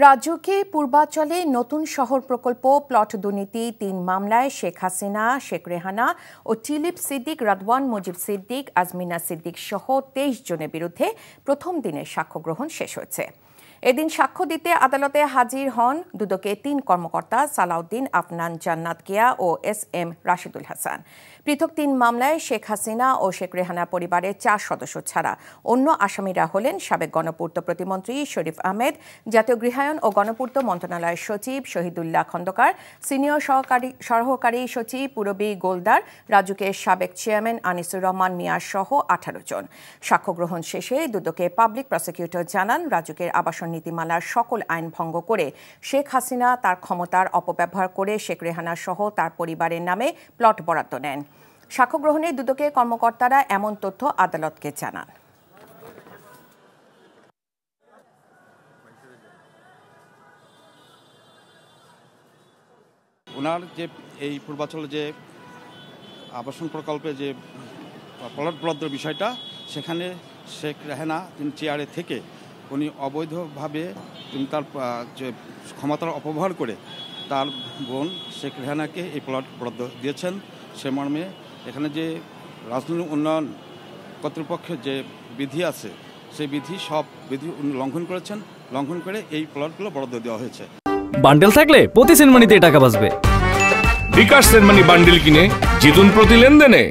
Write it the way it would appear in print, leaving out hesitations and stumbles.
রাজুকে পূর্বাঞ্চলে নতুন শহর প্রকল্প প্লট দুর্নীতি ৩ মামলায় শেখ হাসিনা, শেখ রেহানা ও টিলিপ সিদ্দিক, রাদওয়ান মুজিব সিদ্দিক, আজমিনা সিদ্দিক সহ ২৩ জনের বিরুদ্ধে প্রথম দিনের সাক্ষ্য গ্রহণ শেষ হয়েছে। এদিন সাক্ষ্য দিতে আদালতে হাজির হন দুদকে ৩ কর্মকর্তা সালাউদ্দিন, আফনান, জান্নাত কেয়া ও SM রাশিদুল হাসান। পৃথক ৩ মামলায় শেখ হাসিনা ও শেখ রেহানা পরিবারের ৪ সদস্য ছাড়া অন্য আসামিরা হলেন সাবেক গণপূর্ত প্রতিমন্ত্রী শরীফ আহমেদ, জাতীয় গৃহায়ন ও গণপূর্ত মন্ত্রণালয়ের সচিব শহীদুল্লাহ খন্দকার, সিনিয়র সহকারী সচিব পুরবী গোলদার, রাজুকের সাবেক চেয়ারম্যান আনিসুর রহমান মিয়া সহ ১৮ জন। সাক্ষ্য গ্রহণ শেষে দুদকে পাবলিক প্রসিকিউটর জানান, রাজুকের আবাসন নীতিমালার সকল আইন ভঙ্গ করে শেখ হাসিনা তার ক্ষমতার অপব্যবহার করে শেখ রেহানা সহ তার পরিবারের নামে প্লট বরাদ্দ নেন। সাক্ষ্য গ্রহণে দুদকের কর্মকর্তারা এমন তথ্য আদালতকে জানান। ওনার যে এই পূর্বাঞ্চলে যে আবাসন প্রকল্পে যে প্লট বরাদ্দের বিষয়টা, সেখানে শেখ রেহানা তিনি চেয়ারে থেকে উনি অবৈধভাবে তিনি তার যে ক্ষমতার অপব্যবহার করে তার বোন শেখ রেহানাকে এই প্লট বরাদ্দ দিয়েছেন। সে মর্মে এখানে যে রাজনৈতিক উন্নয়ন কর্তৃপক্ষের যে বিধি আছে, সেই সব বিধি লঙ্ঘন করেছেন। লঙ্ঘন করে এই প্লটগুলো বরাদ্দ দেওয়া হয়েছে। বান্ডেল থাকলে প্রতি সেনমানিতে টাকা বাঁচবে। বিকাশ সেনমানি বান্ডেল কিনে জিতুন প্রতি লেনদেনে।